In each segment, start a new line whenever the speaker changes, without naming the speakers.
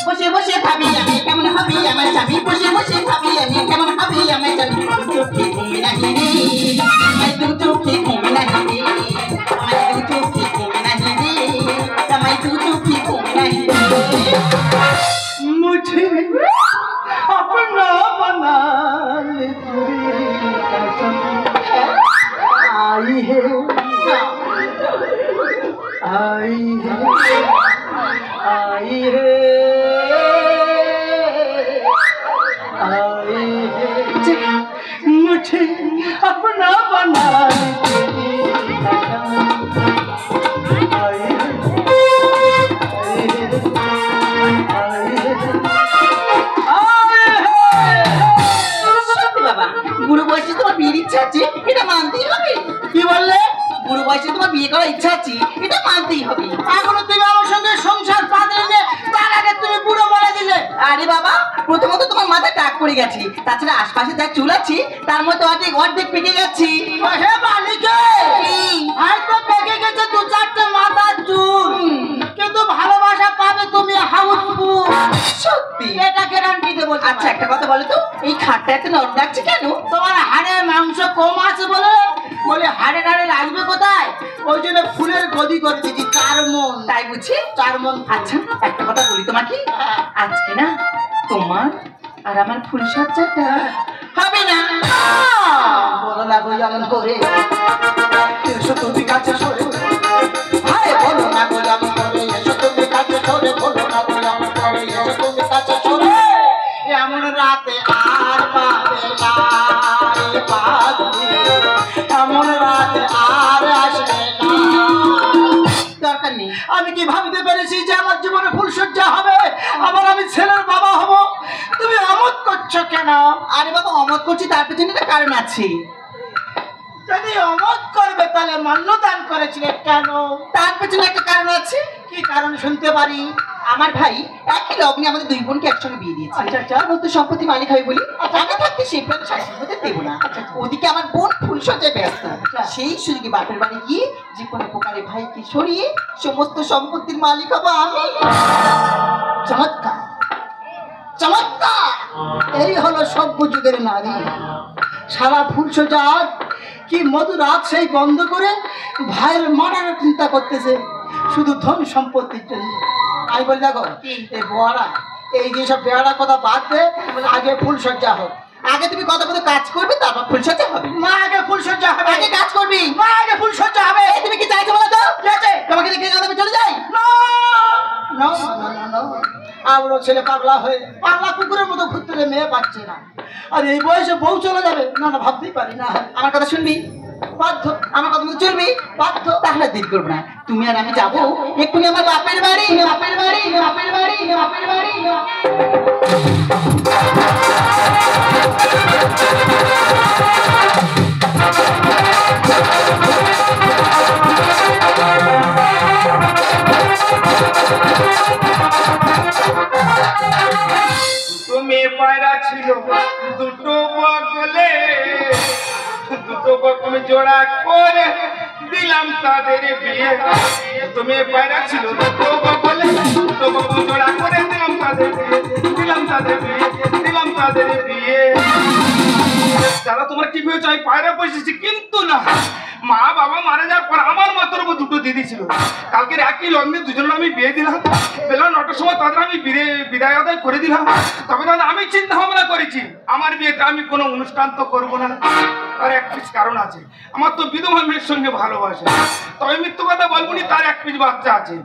বসে বসে ভাবি আমি কেমন ভাবি আমার স্বামী বসে বসে ভাবি আমি কেমন ভাবি আমার স্বামী চোখে ঘুমে নাহি রে আমার দু চোখে ঘুমে নাহি রে আমার দু চোখে ঘুমে নাহি রে আমার দু চোখে ঘুমে নাহি রে
मुझे अपना बना ले तेरी कसम आई है आई है आई है आई है मुझे अपना बना ले तेरी कसम आई है
বাবা বুড়ো বয়সে তোমার বিয়ের ইচ্ছা আছে এটা মানতেই হবে
কি বললে
বুড়ো বয়সে তোমার বিয়ে করার ইচ্ছা আছে এটা মানতেই হবে
এখনো তুমি আমার সঙ্গে সংসার পাতলে তার আগে তুমি বুড়ো বলে দিলে
আরে বাবা প্রথমত তোমার মাথায় টাক পড়ে গেছে তাছাড়া আশপাশে যা চুল আছে তার মধ্যে অর্ধেক অর্ধেক পেকে যাচ্ছি
হে বালিকে হয়তো পেকে গেছে দু চারটে মাথার চুল কিন্তু ভালোবাসা পাবে তুমি হাউসফুল
সত্যি
এটা গ্যারান্টি দেবো
আচ্ছা একটা কথা বলো তো এই খাটটা এত নরম লাগছে কেন
তোমার হাড়ে মাংস কম আছে বলে হাড়ে হাড়ে লাগবে কোথায় ওই জন্য ফুলের গদি করে দিচ্ছি 4 মন
তাই বুঝি
4 মন
আচ্ছা একটা কথা বলি তোমাকে আজকে না তোমার আর আমার ফুল সজ্জাটা হবে না
বলো না গো এমন করে এসো তুমি কাছে সরে ভাই বলো না গো এমন করে এসো তুমি কাছে সরে বলো না গো এমন করে এসো তুমি কাছে সরে এমন রাতে আর পাবে না রে পাগলি এমন রাতে আর আসবে না
দরকার নেই
আমি কি ভাবতে পেরেছি যে আমার জীবনে ফুলসজ্জা হবে আবার আমি ছেলের বাবা হব তুমি আমোদ করছো কেন
আরে বাবা অমত করছি তার পেছনে একটা কারণ আছে
যদি অমত করবে তাহলে মান্যদান করেছিলে কেন
তার পেছনে একটা কারণ আছে
কি কারণ শুনতে পারি
আমার ভাই একই লগ্নে আমাদের দুই বোনকে একসঙ্গে বিয়ে দিয়েছে
আচ্ছা, আচ্ছা।
সমস্ত সম্পত্তি মালিক হবে বলি আমি থাকতে সেই প্ল্যান শাশুড়ি হতে দেবো না ওদিকে আমার বোন ফুল সজ্জায় ব্যস্ত সেই সুযোগে বাপের বাড়ি গিয়ে যে কোনো প্রকারে ভাইকে সরিয়ে সমস্ত সম্পত্তির মালিক হবো আমি
চমৎকার চমৎকার এই হলো সভ্য যুগের নারী সারা ফুলসজ্জা কি মধুর রাত সেই বন্ধ করে ভাইয়ের মারার চিন্তা করতেছে শুধু ধন সম্পত্তির জন্য আমি বলি দেখো এই বড়া এই যেসব বেড়া কথা বাদ দে আগে ফুলসজ্জা হোক
আগে তুমি কত কত কাজ করবে তারপর ফুল সজ্জা হবে
মা আগে ফুলসজ্জা হবে
আগে কাজ করবি
মা আগে ফুলসজ্জা হবে
এই তুমি কি চাইছো বলো তো তোমাকে দেখে আমি চলে যাই
আমরা ছেলে পাগলা হয়ে পাগলা কুকুরের মতো ঘুরতে মেয়ে পাচ্ছে না আর এই বয়সে বউ চলে যাবে না না ভাবতেই পারি না
আমার কথা শুনবি
বাধ্য
আমার কথা মতো চলবি
বাধ্য
তাহলে দেরি করবো না তুমি আর আমি যাবো এক্ষুনি আমার বাপের বাড়ি বাপের বাড়ি বাপের বাড়ি বাপের বাড়ি
তুমি পায়রা ছিল দুটো বগলে দুটো বগল জোড়া করে দিলাম তাদের বিয়ে তুমি পায়রা ছিল দুটো বগলে দুটো বগল জোড়া করে দিলাম তাদের বিয়ে দিলাম তাদের বিয়ে দিলাম তাদের বিয়ে দাদা তোমার কি হয়েছে আমি পায়রা বসেছি কিন্তু না মা বাবা মারা যাওয়ার পর আমার মাত্র দুটো দিদি ছিল কালকের একই লগ্নে দুজনের আমি বিয়ে দিলাম বেলা 9টার সময় তাদের আমি বিদায় আদায় করে দিলাম তবে দাদা আমি চিন্তা ভাবনা করেছি আমার বিয়েতে আমি কোনো অনুষ্ঠান তো করবো না তার এক পিস কারণ আছে আমার তো বিধবা মেয়ের সঙ্গে ভালোবাসে তবে মৃত্যু কথা বলবো নি তার এক পিস বাচ্চা আছে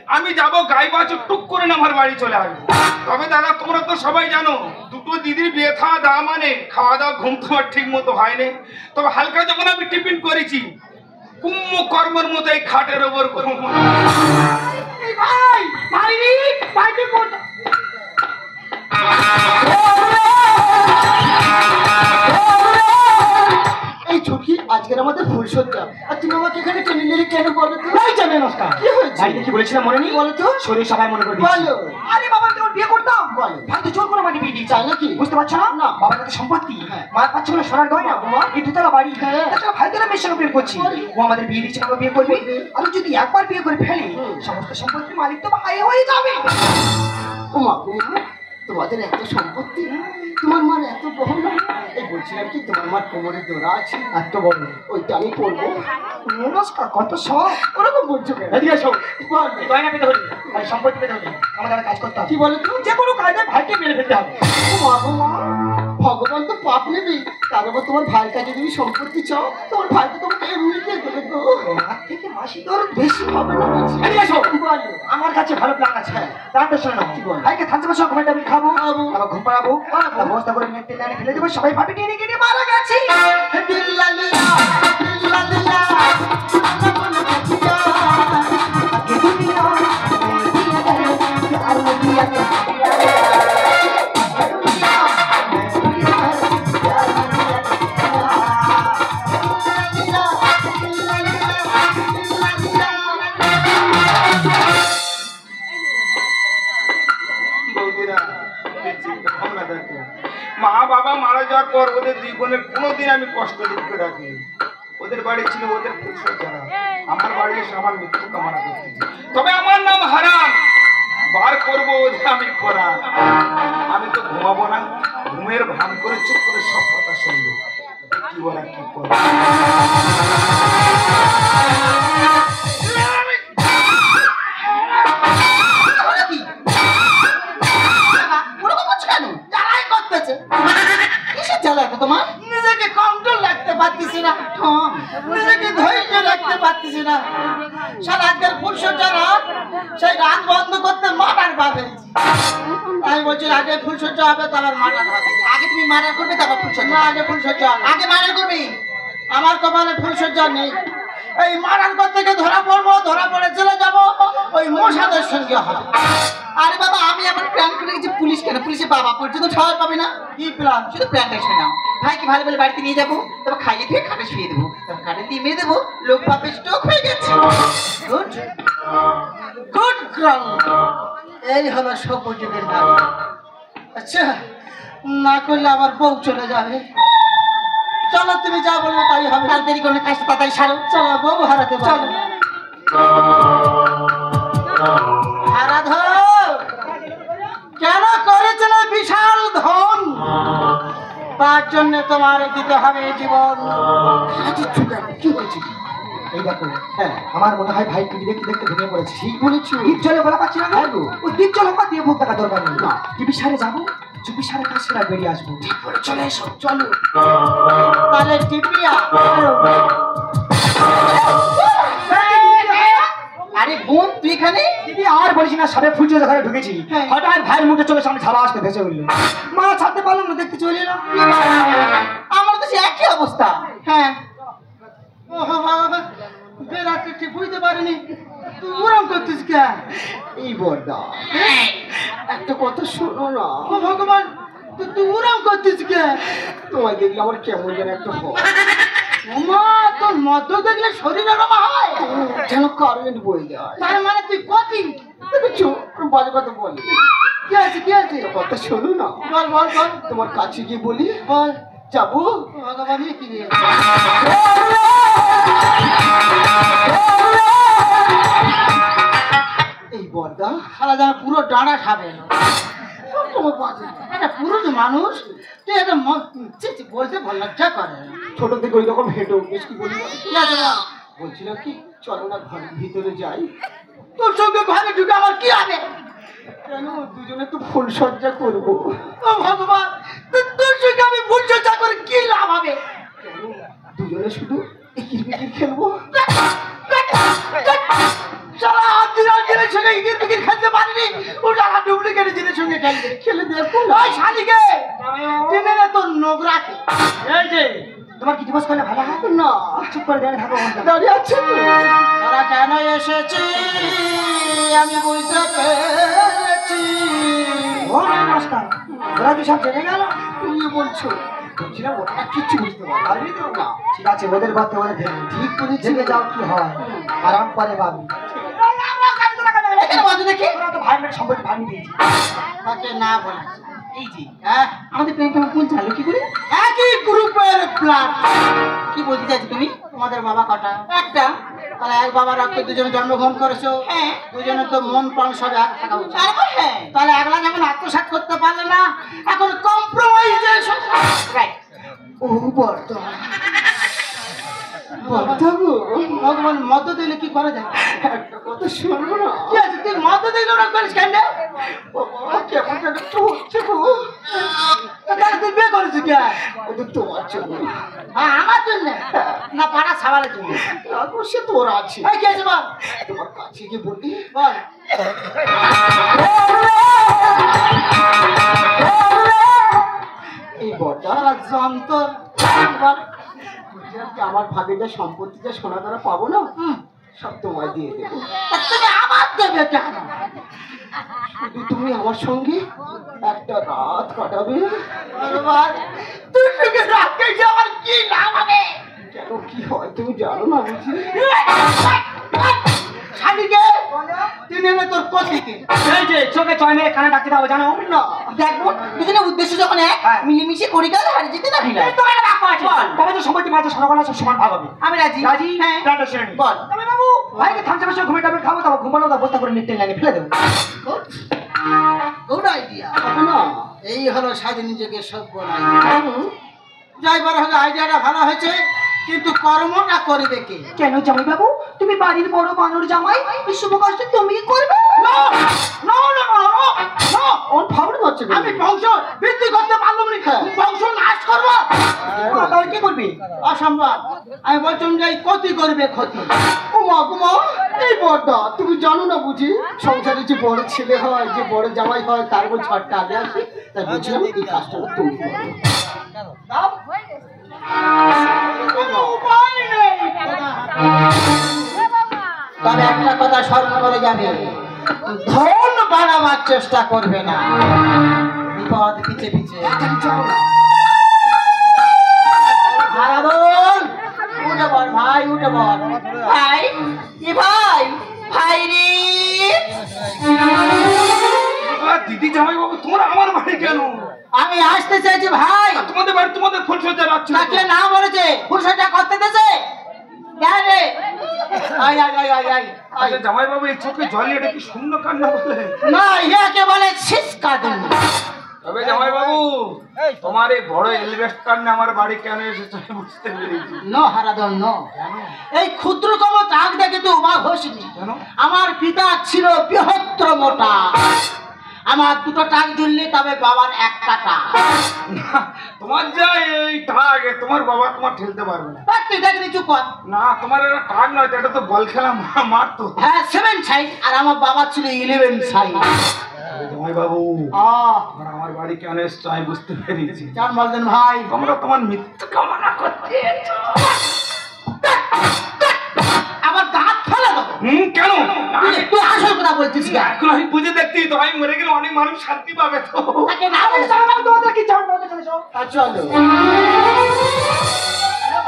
আমি যাব গাই বাছুর টুক করে না আমার বাড়ি চলে আসবো তবে দাদা তোমরা তো সবাই জানো দুটো দিদির বিয়ে খাওয়া দাওয়া মানে খাওয়া দাওয়া ঘুম তোমার ঠিক মতো হয়নি তবে হালকা যখন আমি টিফিন করেছি কুম্ভ কর্মের মতো এই খাটের ওপর
ভাই ভাই ভাইকে এই ছুটি আজকের আমাদের ফুলসজ্জা আর তুমি আমাকে এখানে টেনে নিলে কেন বলো তো ভাই জানে নমস্কার কি হয়েছে
ভাই কি বলেছিলাম মনে নেই
বলো তো
শরীর সবাই মনে করে
বলো
আরে বাবা তোর বিয়ে করতাম
বলে
ভাই তো জোর করে মাটি বিয়ে দিয়েছে
চাই নাকি?
বুঝতে পারছো না
না।
বাবার কাছে সম্পত্তি
হ্যাঁ।
মার পাচ্ছে বলে সোনার গয়না এই দুতলা বাড়ি
হ্যাঁ।
তাছাড়া ভাই তোরা মেয়ের সঙ্গে প্রেম করছি ও আমাদের বিয়ে দিচ্ছে আমরা বিয়ে করবি আর যদি একবার বিয়ে করে ফেলি সমস্ত সম্পত্তির মালিক তো ভাই হয়ে যাবে
ওমা তোমাদের এত সম্পত্তি, তোমার মার এত গহনা। এই বলছিলাম কি তোমার মার কোমরে দোরা আছে এত বড়, ওইটা আমি পরবো।
নমস্কার কত শখ
ওরকম বলছো কেন?
এদিকে এসো
বল।
গয়না পেতে হলে আর সম্পত্তি পেতে হলে আমাদের কাজ করতে হবে
কি বলো তো?
যে কোনো কাজে ভাইকে মেরে ফেলতে হবে
ওমা গো মা, ভগবান তো পাপ নেবেই, তার উপর তোমার ভাইয়ের কাছে তুমি সম্পত্তি চাও, তোমার ভাই তো তোমাকে এমনিতে দেবে গো।
মার থেকে মাসি তোর বেশি
হবে না বলছি।
এদিকে এসো
বলো।
আমার কাছে ভালো প্ল্যান আছে প্ল্যানটা শোনো
কি বল?
ভাইকে থাকতে বসে ঘুমাইতে আমি খাবো আবার ঘুম পাড়াবো ব্যবস্থা করে মেটে লাইনে ফেলে দেবো সবাই ভাবি টেনে কেটে মারা গেছি
দিল্লালিয়া, দিল্লালিয়া, আল্লাহ বলে দেখিয়া,
আগে দুনিয়া
দিয়া গেল, আর দিয়া গেল।
বৌদিরা, কি চিন্তা ভাবনা দেখো। মা বাবা মারা যাওয়ার পর ওদের দুই বোনের কোনোদিন আমি কষ্ট দুঃখ রাখি। ওদের বাড়ি ছিল ওদের ফুলসজ্জারা, আমার বাড়ি এসে আমার মৃত্যু কামনা করতেছে। তবে আমার নাম হারাম, বার করবো ওদের আমি করা। আমি তো ঘুমাবো না, ঘুমের ভান করে চুপ করে সব কথা শুনবো। কি বলা কি করে
ওরকম হচ্ছে কেন? জ্বালাই করতেছে। কিসের জ্বালা এটা তোমার? নিজেকে কন্ট্রোল রাখতে পারতেছি না, নিজেকে ধৈর্য রাখতে পারতেছি না। সারা রাতের ফুলসজ্জা রাত, সেই রাত বন্ধ করতে মারার পাবে। আমি বলছি আগে ফুলসজ্জা হবে তারপর মারার হবে। আগে তুমি মারার করবে তারপর ফুলসজ্জা? না, আগে ফুলসজ্জা হবে। আগে মারার করবি? আমার কপালে ফুলসজ্জা নেই। এই মারার করতে গিয়ে ধরা পড়বো, ধরা পড়ে চলে যাবো ওই মশাদের সঙ্গে হবে। আরে বাবা, আমি আমার প্ল্যান করে গেছি পুলিশ কেন? পুলিশের বাবা পর্যন্ত ঠাওয়ার পাবে না। কি প্ল্যান? শুধু প্ল্যানটা শুনে নাও। ভাইকে ভালো বলে বাড়িতে নিয়ে যাবো, তারপর খাইয়ে দিয়ে খাটে শুয়ে দেবো, তারপর খাটে দিয়ে মেয়ে দেবো। লোক পাপে স্ট্রোক হয়ে গেছে। Good good ground. এই হলো সবযুগের নারী। আচ্ছা, না করলে আবার বউ চলে যাবে। চলো, তুমি যা বলবো তাই হবে। আর দেরি করলে কাজটা তাড়াতাড়ি সারো। চলো, বউ হারাতে পারো। কেন করেছিল বিশাল ধন? তার জন্য তোমার দিতে হবে জীবন।
কি বলছি এই দেখো হ্যাঁ আমার মনে হয় ভাই টিভি দেখতে দেখতে ভেঙে পড়েছে
ঠিক বলেছো।
দ্বীপ জলে বলা পাচ্ছি না
হ্যাঁ গো।
ওই দ্বীপ জল আমার দিয়ে ভোগ থাকা দরকার নেই
না।
টিভি সারে যাবো চুপি সারে কাজ সেরা বেরিয়ে আসবো
ঠিক করে চলে এসো। চলো তাহলে টিপিয়া। আরে বোন, তুই এখানে?
দিদি আর বলিস না সবে ফুলছে ঘরে ঢুকেছি
হ্যাঁ।
হঠাৎ ভাইয়ের মুখে চোখের সামনে ঝালা আসতে ভেসে উঠলো মা ছাড়তে পারলাম না দেখতে চলে এলাম
আমার তো সে একই অবস্থা। হ্যাঁ, ও বাবা, বেরাতে ঠিক বুঝতে পারিনি। তুই ওরম করছিস কে? এই বর্দা একটা কথা শোনো না। ও ভগবান, তুই ওরম করছিস কে? তোমায় দেখলে আমার কেমন যেন একটা হয়। ওমা, তোর মদ দেখলে শরীর আরাম হয়, যেন কারেন্ট বয়ে যায়। তার মানে তুই কতি দেখেছো? বাজে কথা বলি। কি আছে কি আছে? কথা শোনো না। বল বল বল। তোমার কাছে গিয়ে বলি। বল। যাবো? ভগবান, কি রে? এই বর্দা সারা যেন পুরো ডানা খাবে। একটা পুরুষ মানুষ, তুই একটা বলতে ভালো লজ্জা করে। ছোট থেকে ওই রকম হেঁটে বেশ কি বলি। বলছিলাম কি, চলো না ঘরের ভিতরে যাই। তোর সঙ্গে ঘরে ঢুকে আমার কি হবে? কেন, দুজনে তো ফুল সজ্জা করবো। ও ভগবান, তোর সঙ্গে আমি ফুল সজ্জা করে কি লাভ হবে? দুজনে শুধু একির বিকির খেলবো। সারা জিনিস সঙ্গে একির বিকির খেলতে পারিনি, ও সারা ডুপ্লিকেট জিনিস সঙ্গে খেলবে। খেলে দেখো ওই শালিকে টেনে নে তোর নোংরাকে। এই যে
তোমার কি দিবস করলে ভালো হয়
না,
চুপ করে দাঁড়িয়ে থাকো
দাঁড়িয়ে আছে। তোরা কেন এসেছি আমি বুঝতে পেরেছি।
ও নমস্কার ওরা কি সব জেনে গেল
তুমি বলছো? বলছিলাম ওটা কিচ্ছু বুঝতে পারবি তো না।
ঠিক আছে ওদের বাদ ওদের ভেবে
ঠিক করে
জেগে যাও কি হয় আরাম করে পাবি
এখানে বাজে দেখি।
তো ভাই মেরে সম্পত্তি ভাগ নিয়ে দিয়েছি।
তাকে না বলেছে
এই যে
হ্যাঁ
আমাদের প্রেম কেমন কোন চালু কি করে
একই গ্রুপের ব্লাড।
কি বলতে চাইছো তুমি?
তোমাদের বাবা কটা?
একটা।
তাহলে এক বাবার রক্তে দুজনে জন্মগ্রহণ করেছো।
হ্যাঁ।
দুজনে তো মন প্রাণ সব এক থাকা উচিত।
তারপর হ্যাঁ
তাহলে একলা যখন আত্মসাৎ করতে পারলে না, এখন কম্প্রোমাইজে
রাইট।
ও বর্তা বর্তা গো, ভগবান মত দিলে কি করা যায়? একটা কথা শুনবো না? কি আছে তুই মত দিলে না করিস কেন? বাবা কেমন যেন একটু হচ্ছে গো। তাহলে তুই বিয়ে করেছিস কে? ও তো তোমার জন্য। হ্যাঁ আমার জন্য না, পাড়া সাবালের জন্য। সে তোর আছে। এই কি আছে বল? তোমার কাছে কি বলবি বল। এই বড়টা যন্তর আমার ভাগে যা সম্পত্তি যা সোনা দ্বারা পাবো না, সব তোমায় দিয়ে দেবো। তুমি আমার দেবে কেন? শুধু তুমি আমার সঙ্গে একটা রাত কাটাবে। তুই সঙ্গে রাত কেটে আমার কি লাভ হবে? কেন কি হয় তুমি জানো না বুঝি? শালিকে তুই নেমে তোর কতিকে
এই যে চোখে চয় মেরে কানে ডাকতে দাও জানো
না।
দেখবো দুজনের উদ্দেশ্য যখন এক
হ্যাঁ।
মিলেমিশে করি কাজ হারিয়ে যেতে না
এই তো একটা বাক্য আছে তবে তো সম্পত্তি মাঝে সরকার সব সমান ভাগ হবে।
আমি রাজি।
রাজি
হ্যাঁ
প্ল্যানটা সেরে নি।
বল।
তবে বাবু ভাইকে থামচা বসে ঘুমে টাবে খাবো, তারপর ঘুমানো দা বস্তা করে নিতে লাগে ফেলে দেবো।
গুড আইডিয়া না? এই হলো স্বাধীন যুগের সভ্য যাই বড় হবে। আইডিয়াটা ভালো হয়েছে, কিন্তু কর্মটা করবে কে?
কেন জামাই বাবু তুমি বাড়ির বড় বানর জামাই, এই শুভ কাজটা তুমি করবে?
আমি বংশ বৃদ্ধি করতে পারলাম না, বংশ নাশ করবো।
তাহলে কি করবি?
অসম্ভব। আমি বলছিলাম যে এই ক্ষতি করবে ক্ষতি। উমা কুমা এই বড়টা তুমি জানো না বুঝি সংসারে যে বড় ছেলে হয়, যে বড় জামাই হয়, তার উপর ঝড়টা আগে আসে। তাই বুঝলাম এই কাজটা তুমি করো। দাও। কোনো উপায় নেই। তবে একটা কথা স্মরণ করে যাবে, ধন বাড়াবার চেষ্টা করবে না, বিপদ পিছে পিছে। হারাদন উঠে বল ভাই, উঠে বল
ভাই কি ভাই ভাই রে
দিদি জামাই বাবু তোমরা আমার বাড়ি কেন?
আমি আসতে চাইছি ভাই।
তোমাদের বাড়ি তোমাদের ফুল সজ্জা রাখছো।
তাকে না বলেছে ফুলসজ্জা করতে দেছে। আয় আয় আয় আয় আয়।
আচ্ছা জামাই বাবু এই চোখে জল এটা কি শূন্য কান্না বলে?
না ইয়াকে বলে ছিসকা দিন।
তবে জামাই বাবু তোমার এই বড় এলিভেস্টার নিয়ে আমার বাড়ি কেন এসেছো আমি বুঝতে পেরেছি।
No হারাদন no. এই ক্ষুদ্রতম টাক দেখে তো অবাক হোসনি।
কেন?
আমার পিতা ছিল বৃহত্তর মোটা। আমার দুটো টাক জুড়লে তবে বাবার একটা টাক।
না, তোমার যা এই টাগ তোমার বাবা তোমার ঠেলতে পারবে না।
তুই দেখনি চুপ কর।
না তোমার এটা টাগ নয়, এটা তো বল খেলা মারতো।
হ্যাঁ 7 সাইজ আর আমার বাবা ছিল 11 সাইজ।
জামাই বাবু আমার বাড়ি কেন এসছো আমি বুঝতে পেরেছি।
জান বলতেন ভাই
তোমরা তোমার মৃত্যু কামনা করতে
আমার দাঁত ফেলে দেবো।
কেন?
তুই আসল কথা বলছিস কেন?
এখন আমি বুঝে দেখছি তো আমি মরে গেলে অনেক মানুষ শান্তি পাবে তো।
তাকে না বলে তোমাদের কি চাও? চলো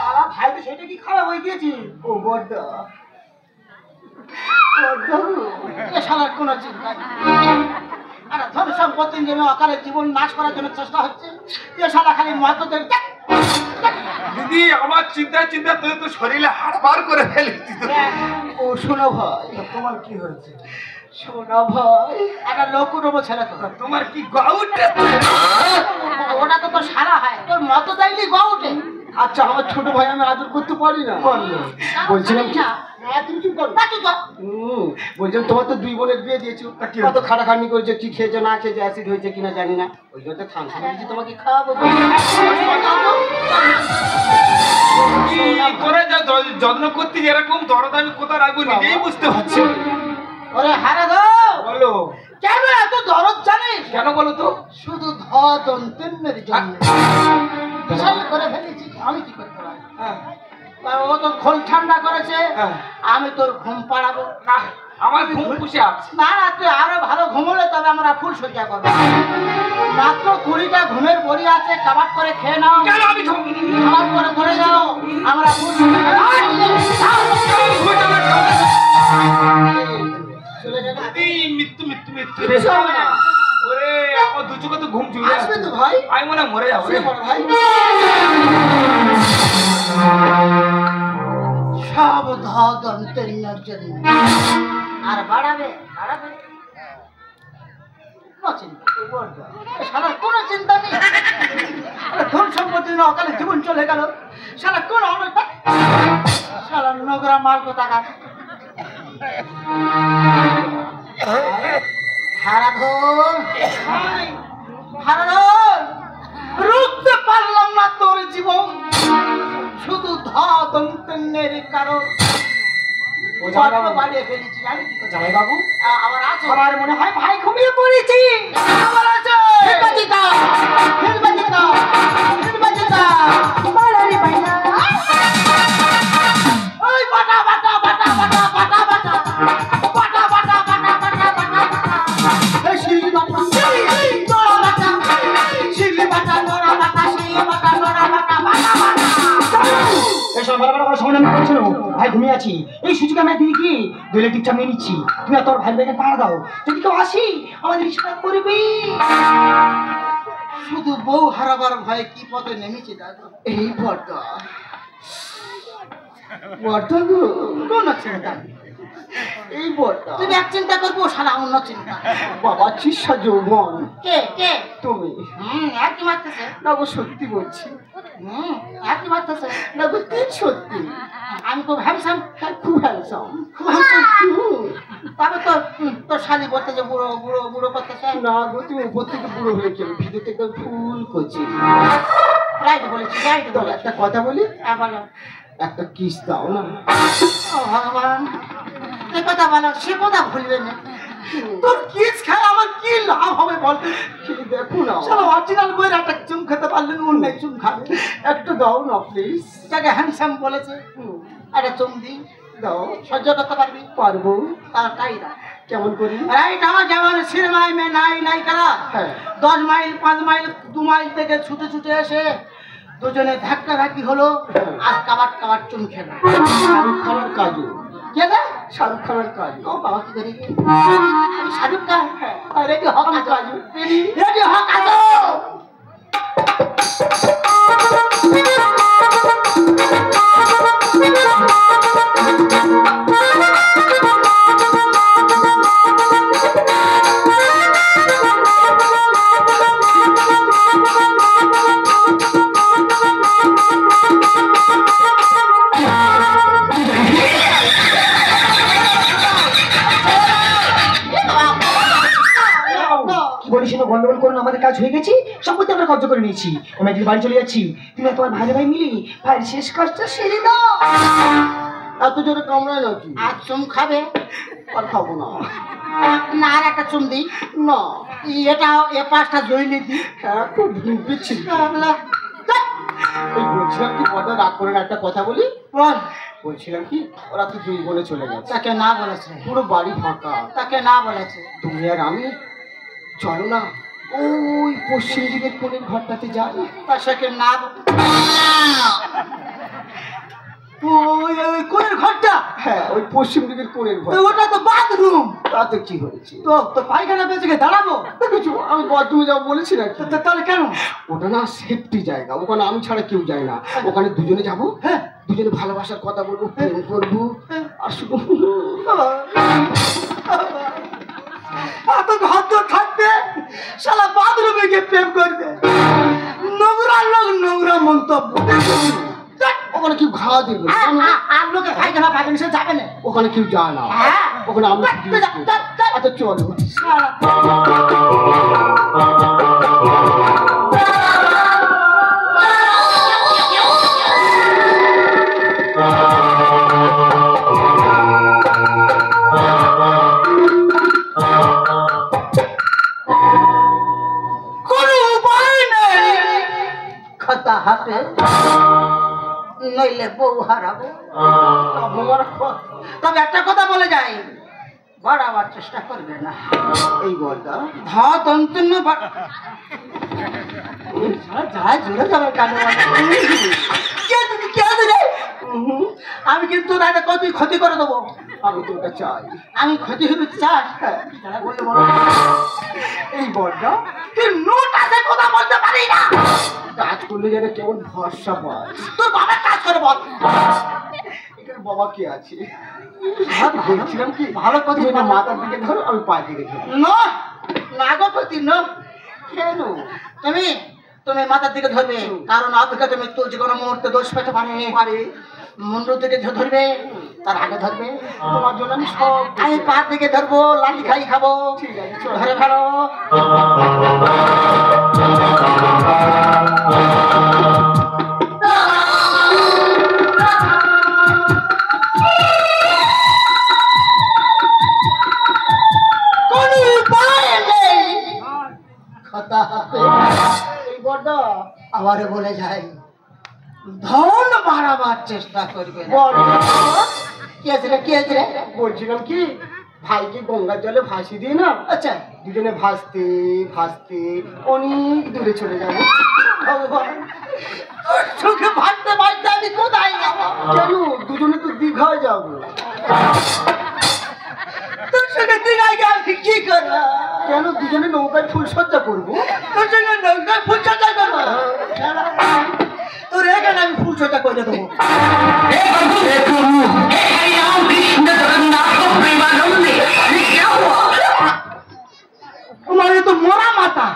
বাবা ভাই তো সেটা কি খারাপ হয়ে গিয়েছি। ও বড় শালার কোনো চিন্তা নেই। আরে ধন সম্পত্তির জন্য অকালে জীবন নাশ করার জন্য চেষ্টা হচ্ছে। এ শালা খালি মতদের
দিদি আমার চিন্তা চিন্তা তুই তো শরীরে হাড় বার করে ফেলেছি তো।
ও শোনো ভাই,
তোমার কি হয়েছে?
শোনো ভাই, একটা লোক উঠবো ছেলে তো।
তোমার কি গাউট?
ওটা তো তোর সারা হয়, তোর মতো চাইলি গউটে। আচ্ছা আমার ছোট ভাই আমি আদর করতে পারি না। বলছিলাম কি তুমি চুপ করো। বলছিলাম তোমার তো 2 বোনের বিয়ে দিয়েছো, কত খাটাখাটনি করেছো, কি খেয়েছো না খেয়েছো, অ্যাসিড হয়েছে কিনা জানি না, ওই জন্য থামছি বলছি তোমাকে খাওয়াবো।
তোরা যা যত্ন করতে এরকম দরদ আমি কোথায় রাখবো নিজেই বুঝতে পারছি।
ওরে হারা দাও
বলো
কেন এত দরদ জানিস?
কেন বলো তো?
শুধু দন্তের জন্য বিশাল করে ফেলেছি। আমি কি করতে পারি? ও তো খোল ঠান্ডা করেছে, আমি তোর ঘুম পাড়াবো।
আমার ঘুম পুষে আছে।
না না তুই আরো ভালো ঘুমোলে তবে আমরা ফুল সজ্জা করবো। মাত্র 20টা ঘুমের বড়ি আছে, কাবাট করে খেয়ে নাও।
কেন আমি
কাবাট করে ঘুরে যাও, আমরা ফুল সজ্জা চলে যাবে।
সত্যি মৃত্যু মৃত্যু মৃত্যু
বেশি হবে না।
ওরে আমার দু চোখে তো ঘুম চলে
আসবে তো ভাই।
আমি মনে হয় মরে যাবো রে।
শুয়ে পড়ো ভাই। সাবধান জন্য আর বাড়াবে বাড়াবে কোনো চিন্তা সারা কোনো চিন্তা নেই। ধন সম্পত্তি না অকালে জীবন চলে গেল সারা কোন সারা নোংরা মাল কোথাকার হারাধন হারাধন রুখতে পারলাম না তোর জীবন শুধু ধনের কারণ বাড়িয়ে ফেলেছি জানি কি করছি?
জামাই বাবু
আবার আছো
আমার মনে হয় ভাই ঘুমিয়ে পড়েছি।
আবার আছো হিলবাজিকা হিলবাজিকা হিলবাজিকা
বাড়ারে বাইনা
ওই বাটা বাটা বাটা বাটা বাটা বাটা বাটা বাটা বাটা বাটা বাটা এই শিলি বাটা নোরা বাটা শিলি বাটা নোরা বাটা শিলি বাটা নোরা বাটা বাটা বাটা
এসব বড় বড় সময় আমি করছি না ভাই ঘুমিয়ে আছি এই সুযোগ আমি দিয়ে কি দলে টিপটা নিয়ে নিচ্ছি তুমি আর তোর ভাই ভাইকে পাড়া দাও যদি কেউ আসি আমাদের ইশারা করবি
শুধু বউ হারাবার ভয়ে কি পথে নেমেছে দাদা
এই বড়দা
বর্ধন কোন চিন্তা
এই বড়দা
তুমি এক চিন্তা করবো সারা অন্য চিন্তা
বাবা চিস্যা যৌবন
কে কে
তুমি
একই মারতেছে
না গো সত্যি বলছি
একই মারতেছে
না গো তুই সত্যি
আমি খুব হ্যান্ডসাম
হ্যাঁ খুব হ্যান্ডসাম
তবে তো তোর শালি বলতে যে বুড়ো বুড়ো বুড়ো করতেছে
না গো তুমি উপর থেকে বুড়ো হয়ে গেলে ভিতর থেকে ফুল করছি
রাইট বলেছি রাইট
তবে
বলেছি
একটা কথা বলি
বলো
একটা কিস দাও না
ও ভগবান এ কথা বলো সে কথা ভুলবে না তোর কিস খায় আমার কি লাভ হবে বলতে
শুধু দেখো না
চলো অরিজিনাল বইয়ের একটা চুম খেতে পারলেন অন্য চুম খাবে
একটু দাও না প্লিজ
যাকে হ্যান্ডসাম বলেছে একটা চুম দিই
দাও
সহ্য করতে পারবি
পারবো
তার তাই না
কেমন করি
রাইট আমার যেমন সিনেমায় মে নাই নাই করা
হ্যাঁ
10 মাইল 5 মাইল 2 মাইল থেকে ছুটে ছুটে এসে দুজনে ধাক্কা ধাক্কি হলো আর কাবাট কাবাট চুম খেলো
শাহরুখ খানের কাজু
কে রে
শাহরুখ খানের কাজু
ও বাবা কি করে শাহরুখ খান রেডি হক কাজু রেডি হক কাজু
বলিস না গন্ডগোল করুন আমাদের কাজ হয়ে গেছি সম্পত্তি আমরা কব্জা করে নিয়েছি আমি একদিন বাড়ি চলে যাচ্ছি তুমি আর তোমার ভাই ভাই মিলি ভাই শেষ কাজটা সেরে দাও
এত জোরে কামড়ায় নাকি আর চুম খাবে
আর খাবো না
না আর একটা চুম দিই
না
এটা এ পাঁচটা জইলে দিই
হ্যাঁ খুব বিচ্ছিন্ন এই বলছিলাম কি বড় রাগ করে একটা কথা বলি
বল
বলছিলাম কি ওরা তো দুই বলে চলে গেছে
তাকে না বলেছে
পুরো বাড়ি ফাঁকা
তাকে না বলেছে
তুমি আর আমি চলো না ওই পশ্চিম দিকের কোণের ঘরটাতে যাই
তা সেকে না ওই ওই কোণের ঘরটা
হ্যাঁ ওই পশ্চিম দিকের কোণের ঘর
তো ওটা তো বাথরুম
তাতে কি হয়েছে
তো তো পায়খানা পেয়েছে দাঁড়াবো
কিছু আমি বাথরুমে যাবো বলেছি নাকি
তাহলে কেন
ওটা না সেফটি জায়গা ওখানে আমি ছাড়া কেউ যায় না ওখানে দুজনে যাবো
হ্যাঁ
দুজনে ভালোবাসার কথা বলবো প্রেম করবো আর শুধু
এত ভদ্র থাকবে শালা বাথরুমে গিয়ে প্রেম করবে নোংরা লোক নোংরা মন্তব্য
ওখানে কেউ খাওয়া দেবে
আর লোকে পায়খানা পায়খানা সে যাবে না
ওখানে কেউ যায় না
হ্যাঁ
ওখানে আমি আচ্ছা চলো
কোনো উপায় নেই খাতা হাতে নইলে বউ হারাবো তবে একটা কথা বলে যাই বাড়াবার চেষ্টা করবে না
এই বলটা
ভাত অন্তন্য যা জোরে যাবে কানে কে রে আমি কিন্তু তাদের কত ক্ষতি করে দেবো।
আমি তো ওটা চাই।
আমি ক্ষতি হতে চাস? তারা বললে বলো
এই বড়টা
তুই নোটাতে কথা বলতে পারি না।
কাজ করলে যেন কেমন ভরসা পায়।
তোর বাবার কাজ করে বল।
এখানে বাবা কে আছে? দেখছিলাম কি
ভালো কথা
তুমি না মাথার দিকে ধরো, আমি পায়ের দিকে ধরো।
না না গো প্রতি না। কেন তুমি মাথার দিকে ধরবে? কারণ আজকে তুমি তো যে কোনো মুহূর্তে দোষ পেতে পারে। মুন্ডু থেকে ধরবে, তার আগে ধরবে।
তোমার জন্য আমি সব
আমি পা থেকে ধরবো, লাঠি খাই খাবো।
ঠিক আছে, চলো।
ধরে ফেলো। আবার বলে যাই, ধন বাড়াবার চেষ্টা করবে না। কি আছে রে, কি আছে রে?
বলছিলাম কি ভাইকে গঙ্গার জলে ভাসিয়ে দিয়ে না,
আচ্ছা
দুজনে ভাসতে ভাসতে অনেক দূরে চলে যাবো।
ভগবান, তোর সুখে ভাসতে ভাসতে আমি কোথায় যাবো?
কেন? দুজনে তো দীঘায় যাবো।
তোর সঙ্গে দীঘায় গিয়ে আমি কি করবো?
কেন? দুজনে নৌকায় ফুলসজ্জা করবো।
তোর সঙ্গে নৌকায় ফুলসজ্জা করবো? তোর এখানে আমি ফুলসজ্জা করে দেবো। তোমার তো মরা মাথা।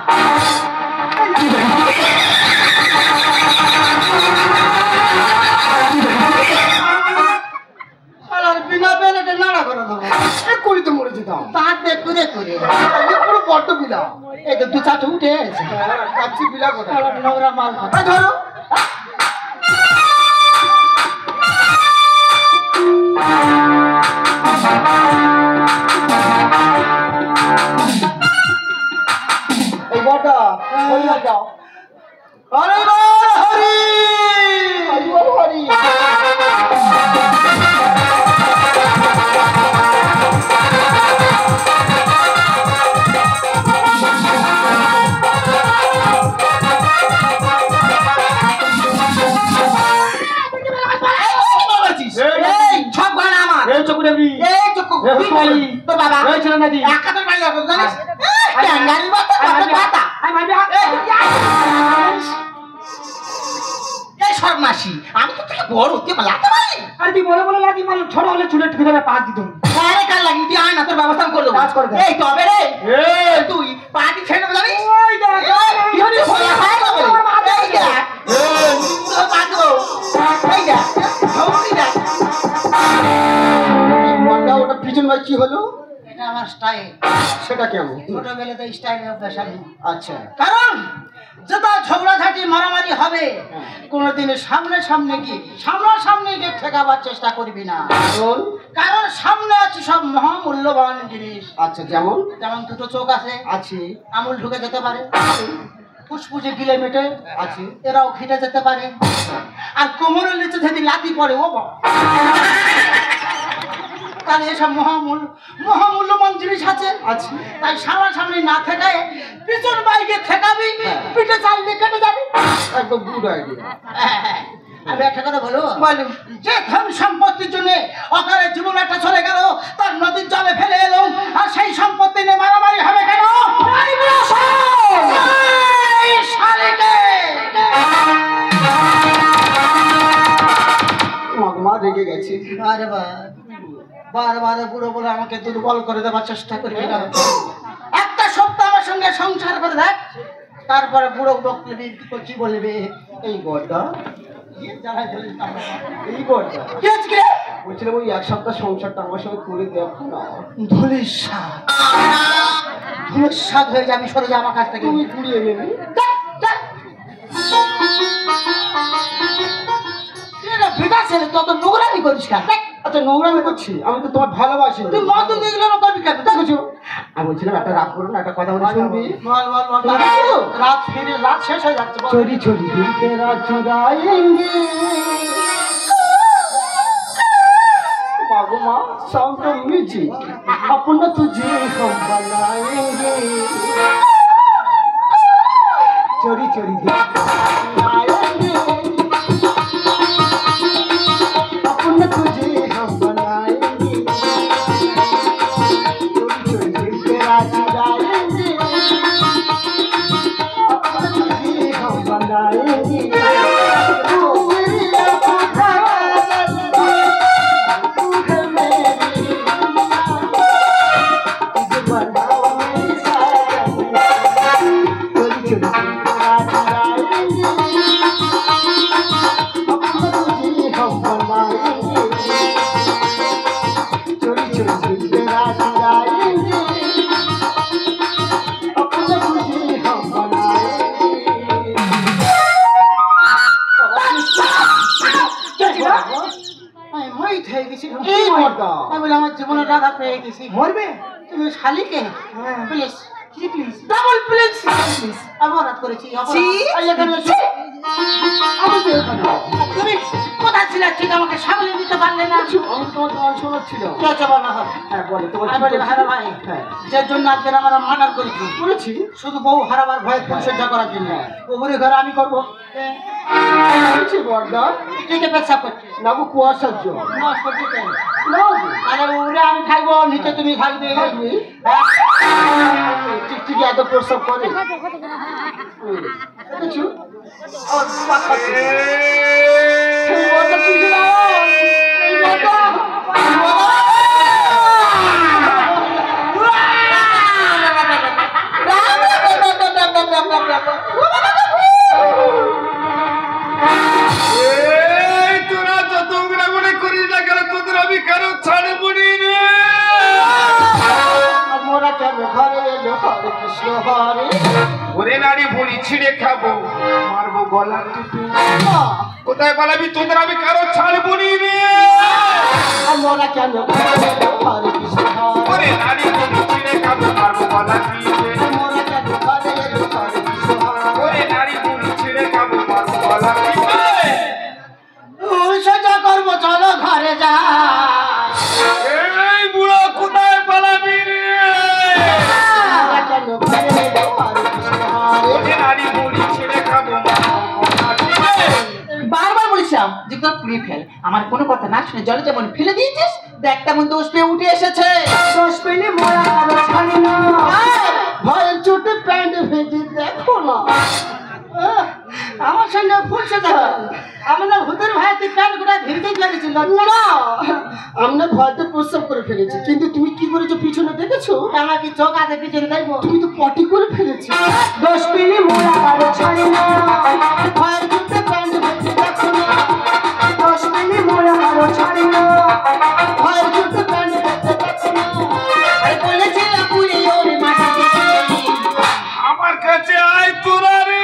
বিনা পেলেটে নাড়া করে দেবো।
করি তো মরে যেতাম।
তাতে করে করে
পুরো বড্ড বিলা।
এই তো দু চারটে উঠে এসেছে।
কাচ্ছি বিলা কোথায়?
নোংরা মাল ধরো।
এই বড়টা হরি যাও।
হরি বল হরি।
হরি বল হরি।
তোর বাবা
নাকি
একা তোর বাড়ি যাবো জানিস? ক্যাঙ্গারি বাতা বাতা। এই সর্বনাশী, আমি তো থেকে বড় হতে লাতে পারি।
আরে তুই বলে বলে লাগি মানে ছোট হলে চুলে ঠুকে দেবে পা দিত।
আরে কাল লাগি তুই আয় না, তোর ব্যবস্থা করে দেবো।
কাজ করে দে।
এই তবে রে
এই
তুই পার্টি ছেড়ে দেবো জানিস?
ওই দেখ
কি হচ্ছে ভোলা খায় না বলে? এই দেখ তোর পাগল। এই দেখ এই দেখ।
বড়টা ওটা পিছন ভাই কি হলো?
এটা আমার স্টাইল।
সেটা কেমন?
ছোটবেলাতে স্টাইল অভ্যাস আমি।
আচ্ছা
কারণ যত ঝগড়াঝাটি মারামারি হবে কোনোদিন সামনে গিয়ে ঠেকাবার চেষ্টা করবি না। কারণ সামনে আছে সব মহামূল্যবান জিনিস।
আচ্ছা যেমন?
যেমন দুটো চোখ আছে,
আছে
আঙুল ঢুকে যেতে পারে, ফুসফুসে গিলে মেটে
আছে
এরাও খেটে যেতে পারে, আর কোমরের নিচে যদি লাথি পড়ে ও বাবা, তাহলে এসব মহামূল্যবান জিনিস আছে।
আছে
তাই সামনাসামনি না থেকায় পিছন বাইকে ঠেকাবি, পিঠে চাললে কেটে যাবি।
একদম গুড আইডিয়া।
আমি একটা কথা বলবো, যে ধন সম্পত্তির জন্য অকালে জীবন একটা চলে গেল, তার নদীর জলে ফেলে এলো, আর সেই সম্পত্তি নিয়ে মারামারি হবে কেন? এই শালিকে!
মা রেগে গেছে।
আরে বারবার বুড়ো বলে আমাকে দুর্বল করে দেওয়ার চেষ্টা করবি না। একটা সপ্তাহ আমার সঙ্গে সংসার করে দেখ, তারপরে বুড়ো বকলে কি বলবে?
এই বড়টা এই বড়টা
কি আজকে
বলছিলাম ওই এক সপ্তাহ সংসারটা আমার সঙ্গে করে দেখো না।
ধুলির স্বাদ হয়ে যাবি। সরে যা আমার কাছ থেকে।
তুমি কুড়িয়ে নেবে।
বেটা ছেলে তত নোংরামি করিস কেন?
আচ্ছা নোংরামি করছি? আমি তো তোমার ভালোবাসি।
তুই মদ দেখলে না করবি কেন? দেখেছো?
আমি বলছিলাম একটা রাত করুন, একটা কথা বলে শুনবি?
রাত শেষ হয়ে যাচ্ছে।
চোরি চোরি দিল তেরা চুরাएंगे बाबू माँ साउंड ऑफ म्यूजिक अपना तुझे हम बनाएंगे चोरी चोरी दिल মরবে?
তুমি শালিকে
হ্যাঁ।
প্লিজ
কি প্লিজ?
ডাবল প্লিজ অপরাধ করেছি
ছি।
এই এখানে এসো। তুমি কোথায় ছিলে ঠিক আমাকে সামলে দিতে পারলে না
আমি তোমার গান শোনাচ্ছিল।
কে আছে বলো
হ্যাঁ বলে তোমার
আর বলি হারা ভাই
হ্যাঁ
যে জন্য আজকে আমরা মার্ডার করেছি
বলেছি।
শুধু বউ হারাবার ভয়ে পরিচর্যা করার জন্য ওপরে ঘরে আমি করবো
বলছি বর্দা
টিকে পেশাব করছে
না গো কুয়াশার জল
মাস করছে কেন
না গো
আরে উপরে আমি থাকবো নিচে তুমি থাকবে
থাকবি? টিকটিকি এত প্রস্তাব করে দেখেছো আর পাখা ছিল। এই বর্দা কি ছিল? এই বর্দা
এই তোরা যত উগড়াগুড়ি করিস না কেন তোদের আমি কারো ছাড়বো নি রে।
আমরা কেন ঘরে এলো হরে কৃষ্ণ হরে
ওরে নারী ভুড়ি ছিঁড়ে খাবো মারবো গলা টিপে। কোথায় পালাবি তোদের আমি কারো ছাড়বো নি রে।
আমরা কেন ঘরে এলো হরে কৃষ্ণ হরে
ওরে নারী ভুড়ি ছিঁড়ে খাবো মারবো গলা টিপে।
আমরা কেন ঘরে এলো হরে কৃষ্ণ হরে
ওরে নারী ভুড়ি ছিঁড়ে খাবো মারবো গলা টিপে।
সোজা করবো চলো ঘরে যা
এই বুড়ো কোথায় পালাবি রে।
আমরা কেন ঘরে এলো হরে কৃষ্ণ হরে
ওরে নারী ভুড়ি ছিঁড়ে খাবো মারবো গলা টিপে।
বারবার বলেছিলাম যে তোর পুড়িয়ে ফেল, আমার কোনো কথা না শুনে জলে যেমন ফেলে দিয়েছিস, দেখ তেমন দোষ পেয়ে উঠে এসেছে।
দোষ পেলে মোরা কারো ছাড়ি না ভয়ের চোটে প্যান্ট ভেজে দেখো না
আমার সঙ্গে ফুল সোজা আমরা ভূতের ভাই তুই প্যান্ট গোটা ভিড়তেই পেরেছিল
না আমরা ভয়তে প্রস্রাব করে ফেলেছি কিন্তু তুমি কি করেছো পিছনে দেখেছো
আমার কি চোখ আছে পিছনে দেখবো
তুমি তো পটি করে ফেলেছি দোষ পেলে মোরা কারো ছাড়ি না ভয়ের চোটে প্যান্ট ভেজে দেখো না দোষ পেলে মোরা কারো ছাড়ি না ভয়ের চোটে প্যান্ট ভেজে দেখো না
আরে বলেছিলাম পুড়ে ওর মাটি দিতে।
আমার কাছে আয় তোরা রে।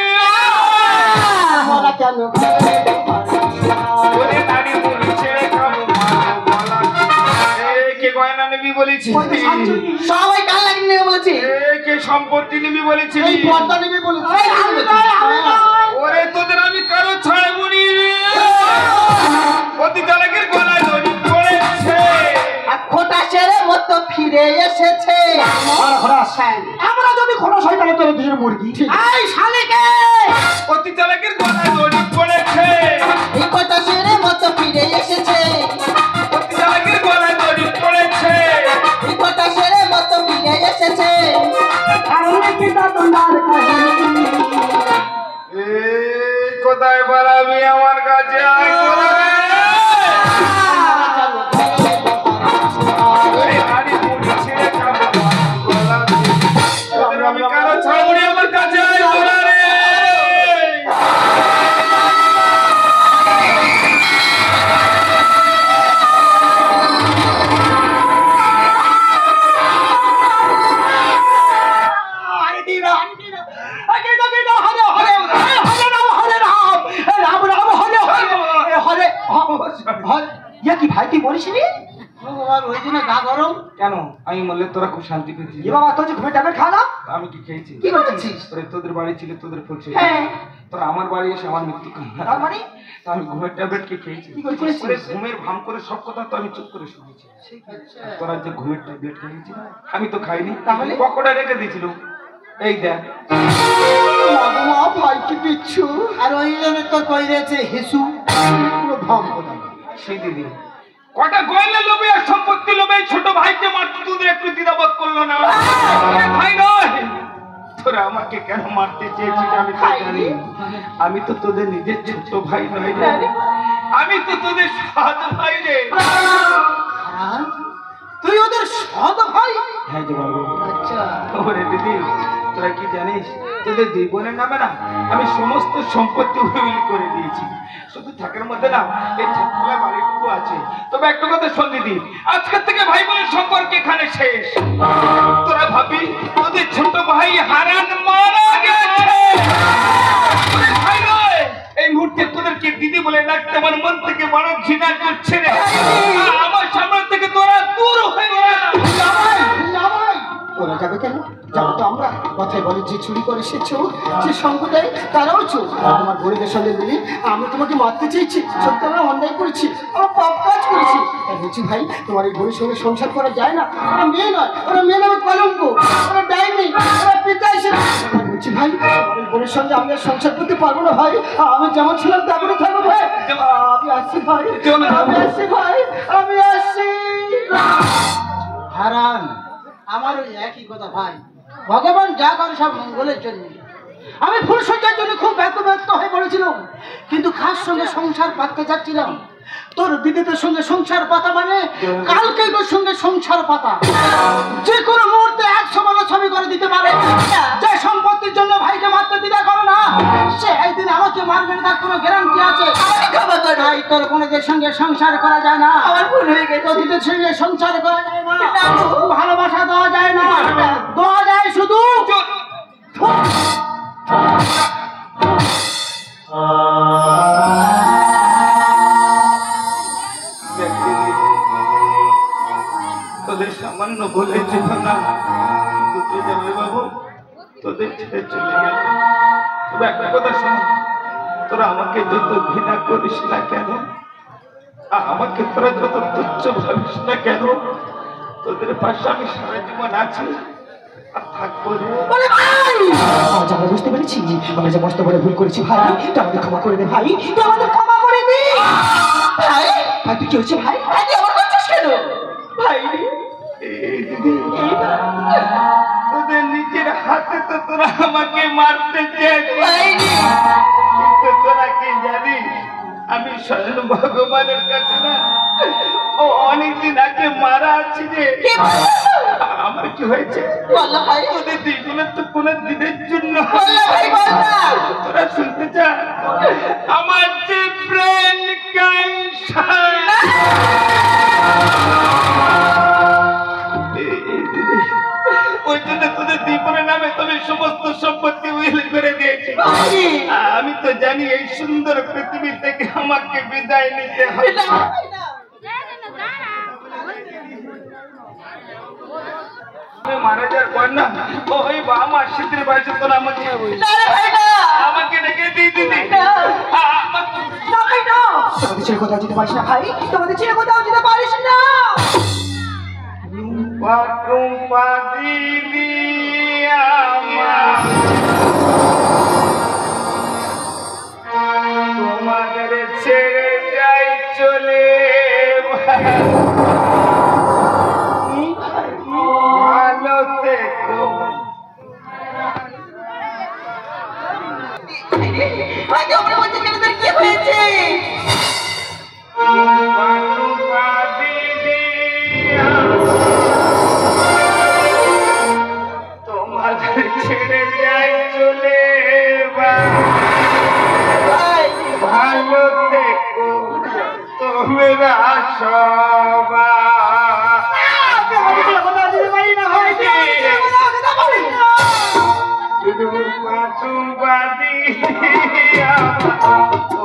আমরা কেন ঘরে এলো হরে কৃষ্ণ হরে
ওরে নারী ভুড়ি ছিঁড়ে খাবো মারবো গলা টিপে। এই কে গয়না নিবি বলেছিস?
সবাই কাল লাগিয়ে নেবে বলেছি।
এই কে সম্পত্তি নিবি বলেছিস?
এই পর্দা নেবে বলেছি
ওরে তোদের আমি কারো ছাড়বো নি রে। অতি চালাকের গলায় দড়ি পড়েছে।
আর খোটা ছেড়ে মতো ফিরে এসেছে।
আর হরাস আমরা যদি খরচ হয় তাহলে তোর দুজনের মুরগি ঠিক
এই শালিকে
অতি চালাকের গলায় দড়ি পড়েছে।
এই খোটা ছেড়ে মতো ফিরে এসেছে।
অতি চালাকের গলায় দড়ি পড়েছে।
এই খোটা ছেড়ে মতো ফিরে এসেছে।
কারণে কি তা তোমার কাহিনী
এই কোথায় পালাবি আমার কাছে আয় তোরা রে। ওরে নারী ভুড়ি ছিঁড়ে খাবো মারবো গলা টিপে। তোদের আমি কারো ছাড়বো নি আমার কাছে আয় তোরা রে।
কি ভাই তুই বলিসনি
ভগবান ওই দিনে গা গরম
কেন আমি বললে তোরা খুব শান্তি পেয়েছিস?
এ বাবা তোর যে ঘুমের ট্যাবলেট খা না
আমি কি খেয়েছি?
কি করেছিস
ওরে তোদের বাড়ি ছিল তোদের ফুলছে।
হ্যাঁ
তোরা আমার বাড়ি এসে আমার মৃত্যু করলি।
তার মানে
তা আমি ঘুমের ট্যাবলেট কি খেয়েছি?
কি করেছিস?
ওরে ঘুমের ভান করে সব কথা তো আমি চুপ করে শুনেছি। আর তোরা যে ঘুমের ট্যাবলেট খেয়েছি আমি তো খাইনি।
তাহলে?
পকোড়া রেখে দিয়েছিল। এই দেখ
মা ভাই কি পিচ্ছু
আর ওই জন্য তো কই রয়েছে হিসু
পুরো ভাব কথা
সেই দিদি কটা গয়না লোভে আর সম্পত্তি লোভে এই ছোট ভাইকে মারতে তোদের একটু দ্বিধাবোধ করলো না? আরে ভাই নয়, তোরা আমাকে কেন মারতে চেয়েছিস আমি তো জানি। আমি তো তোদের নিজের ছোট ভাই নই রে। আমি তো তোদের সাত ভাই রে।
তুই ওদের সদ ভাই
হ্যাঁ যে বাবু।
আচ্ছা
ওরে দিদি তোরা কি জানিস তোদের দুই বোনের নামে না আমি সমস্ত সম্পত্তি উইল করে দিয়েছি। শুধু থাকার মধ্যে না এই ছোট্টলা বাড়িটুকু আছে। তবে একটা কথা শোন দিদি, আজকের থেকে ভাই বোনের সম্পর্ক এখানে শেষ। তোরা ভাবি তোদের ছোট ভাই হারান মারা গেছে। ওরে ভাই নয়, এই মুহূর্তে তোদেরকে দিদি বলে ডাকতে আমার মন থেকে বড় ঘৃণা করছে রে। আমার সামনে থেকে তোরা দূর হয়ে যা।
ওরা যাবে কেন? যাবো তো আমরা। কথায় বলে যে চুরি করে সে চোর, যে সঙ্গ দেয় তারাও চোর। আমার গরিবের সঙ্গে মিলে আমি তোমাকে মারতে চেয়েছি, সত্যি আমরা অন্যায় করেছি, আমরা পাপ কাজ করেছি। তাই বলছি ভাই, তোমার এই গরিবের সঙ্গে সংসার করা যায় না। ওরা মেয়ে নয়, ওরা মেয়ে নামে কলঙ্ক, ওরা ডাইনি, ওরা পিতা এসে। বলছি ভাই, আমার এই গরিবের সঙ্গে আমি আর সংসার করতে পারবো না ভাই। আমি যেমন ছিলাম তেমনই থাকবো ভাই। আমি আসছি ভাই, আমি আসছি ভাই, আমি আসছি।
হারান, আমার ওই একই কথা ভাই, ভগবান যা করে সব মঙ্গলের জন্য। আমি ফুলসজ্জার জন্য খুব ব্যস্ত হয়ে পড়েছিলাম, কিন্তু কার সঙ্গে সংসার পাততে যাচ্ছিলাম। তোর দিদিদের সঙ্গে সংসার পাতা মানে কালকে তোর সঙ্গে সংসার পাতা। যে কোনো মুহূর্তে 100 বড় ছবি করে দিতে পারে। যে সম্পত্তির জন্য ভাইকে মারতে দ্বিধা করো না, সে একদিন আমাকে মারবে না, তার কোনো গ্যারান্টি আছে? ভাই, তোর বোনদের সঙ্গে সংসার করা যায় না। আমার ভুল হয়ে গেছে। তোদের সঙ্গে সংসার করা যায় না, ভালোবাসা দেওয়া যায় না, দেওয়া যায় শুধু
তোদের সামান্য বলেছিল না দুটো যাবে বাবু, তোদের ছেড়ে চলে গেল। তবে একটা কথা শোন, তোরা আমাকে যত ঘৃণা করিস না কেন, আমাকে তোরা যত তুচ্ছ ভাবিস না কেন, তোদের পাশে আমি সারা জীবন আছি আর থাকবো।
আজ আমরা বুঝতে পেরেছি আমরা যে মস্ত বড় ভুল করেছি ভাই, তুই আমাদের ক্ষমা করে দে ভাই, তুই আমাদের ক্ষমা করে দে ভাই। ভাই তুই কি হচ্ছে ভাই? ভাই তুই আমার করছিস কেন ভাই?
তোদের নিজের হাতে তো তোরা আমাকে মারতে চেয়েছিস, কিন্তু তোরা কি জানিস আমি স্বয়ং ভগবানের কাছে না ও অনেকদিন আগে মারা আছি রে। আমার কি হয়েছে তোদের দুজনের তো কোনো দিনের জন্য তোরা শুনতে চা? আমার যে ব্রেন ক্যান্সার, ওই জন্য তোদের দীপনের নামে তবে সমস্ত সম্পত্তি উইল করে দিয়েছি। আমি তো জানি এই সুন্দর পৃথিবী থেকে আমাকে বিদায় নিতে হবে। মারা যাওয়ার পর না ওই আমার শীতের বয়সে তোরা আমাকে রেখে দিয়ে দিদি।
তোমাদের ছেড়ে কোথাও যেতে পারিস না ভাই, তোমাদের ছেড়ে কোথাও যেতে পারিস না।
দিদি আমার তোমাদের ছেড়ে যাই চলে, ভালো থেকো।
কি হয়েছে?
তোমাদের ছেড়ে যাই চলে, ভালো থেকো তোমরা সবাই।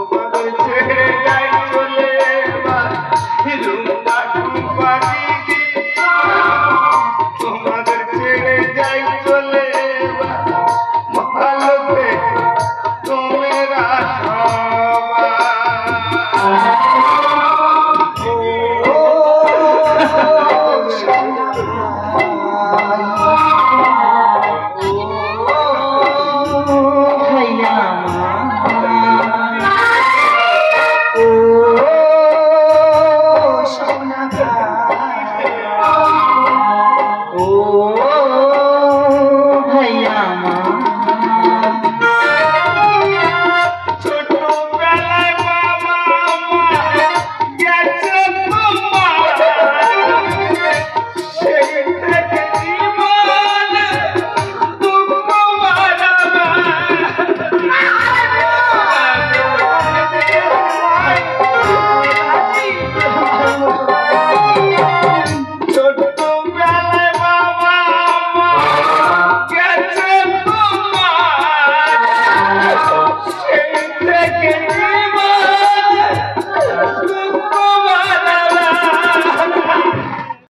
তোমাদের ছেড়ে যাই চলে, তোমাদের ছেড়ে যাই চলে, ভালো থেকো তোমরা
Oh